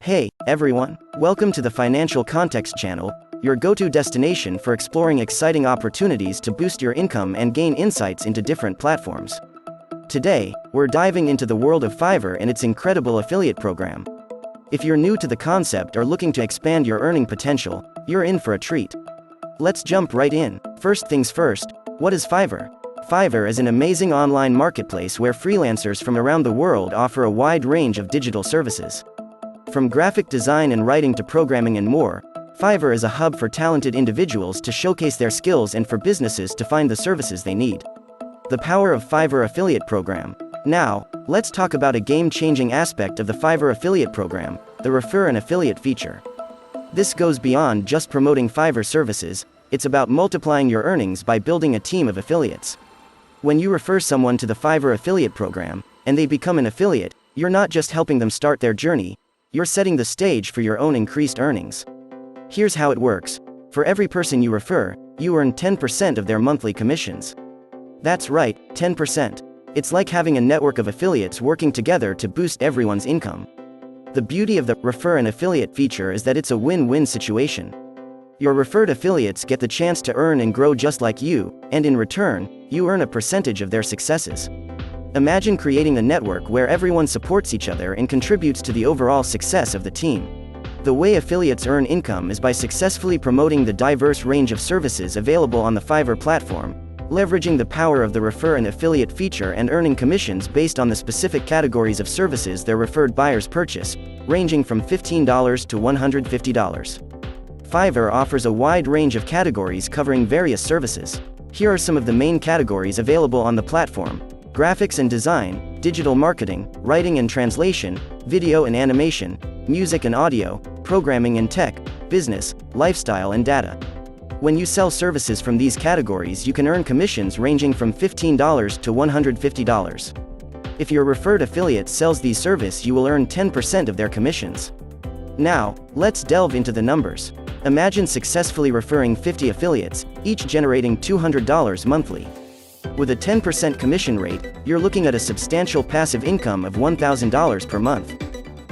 Hey, everyone. Welcome to the Financial Context channel, your go-to destination for exploring exciting opportunities to boost your income and gain insights into different platforms. Today, we're diving into the world of Fiverr and its incredible affiliate program. If you're new to the concept or looking to expand your earning potential, you're in for a treat. Let's jump right in. First things first, what is Fiverr? Fiverr is an amazing online marketplace where freelancers from around the world offer a wide range of digital services. From graphic design and writing to programming and more, Fiverr is a hub for talented individuals to showcase their skills and for businesses to find the services they need. The power of Fiverr affiliate program. Now, let's talk about a game-changing aspect of the Fiverr affiliate program, the Refer an Affiliate feature. This goes beyond just promoting Fiverr services, it's about multiplying your earnings by building a team of affiliates. When you refer someone to the Fiverr affiliate program, and they become an affiliate, you're not just helping them start their journey, you're setting the stage for your own increased earnings. Here's how it works. For every person you refer, you earn 10% of their monthly commissions. That's right, 10%. It's like having a network of affiliates working together to boost everyone's income. The beauty of the Refer an Affiliate feature is that it's a win-win situation. Your referred affiliates get the chance to earn and grow just like you, and in return, you earn a percentage of their successes. Imagine creating a network where everyone supports each other and contributes to the overall success of the team. The way affiliates earn income is by successfully promoting the diverse range of services available on the Fiverr platform, leveraging the power of the Refer an Affiliate feature and earning commissions based on the specific categories of services their referred buyers purchase, ranging from $15 to $150. Fiverr offers a wide range of categories covering various services. Here are some of the main categories available on the platform: graphics and design, digital marketing, writing and translation, video and animation, music and audio, programming and tech, business, lifestyle and data. When you sell services from these categories, you can earn commissions ranging from $15 to $150. If your referred affiliate sells these services, you will earn 10% of their commissions. Now, let's delve into the numbers. Imagine successfully referring 50 affiliates, each generating $200 monthly. With a 10% commission rate, you're looking at a substantial passive income of $1,000 per month.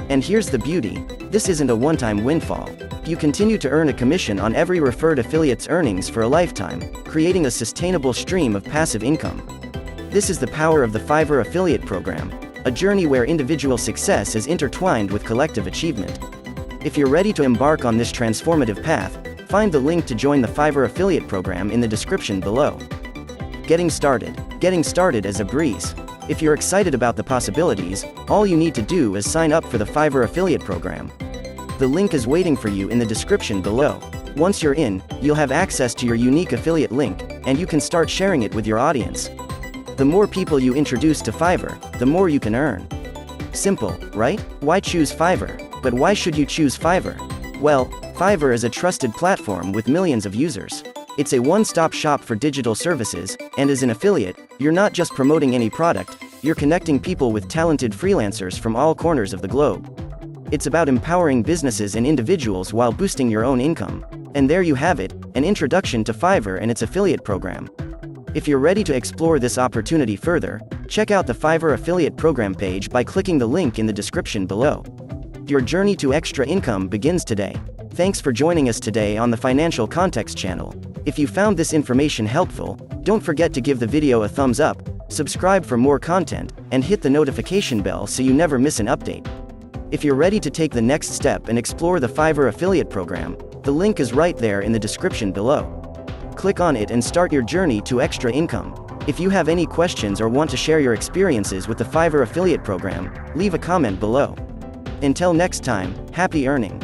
And here's the beauty: this isn't a one-time windfall. You continue to earn a commission on every referred affiliate's earnings for a lifetime, creating a sustainable stream of passive income. This is the power of the Fiverr affiliate program, a journey where individual success is intertwined with collective achievement. If you're ready to embark on this transformative path, find the link to join the Fiverr affiliate program in the description below. Getting started is a breeze. If you're excited about the possibilities, all you need to do is sign up for the Fiverr affiliate program. The link is waiting for you in the description below. Once you're in, you'll have access to your unique affiliate link, and you can start sharing it with your audience. The more people you introduce to Fiverr, the more you can earn. Simple, right? Why choose Fiverr? But why should you choose Fiverr? Well, Fiverr is a trusted platform with millions of users. It's a one-stop shop for digital services, and as an affiliate, you're not just promoting any product, you're connecting people with talented freelancers from all corners of the globe. It's about empowering businesses and individuals while boosting your own income. And there you have it, an introduction to Fiverr and its affiliate program. If you're ready to explore this opportunity further, check out the Fiverr affiliate program page by clicking the link in the description below. Your journey to extra income begins today. Thanks for joining us today on the Financial Context channel. If you found this information helpful, don't forget to give the video a thumbs up, subscribe for more content, and hit the notification bell so you never miss an update. If you're ready to take the next step and explore the Fiverr affiliate program, the link is right there in the description below. Click on it and start your journey to extra income. If you have any questions or want to share your experiences with the Fiverr affiliate program, leave a comment below. Until next time, happy earning!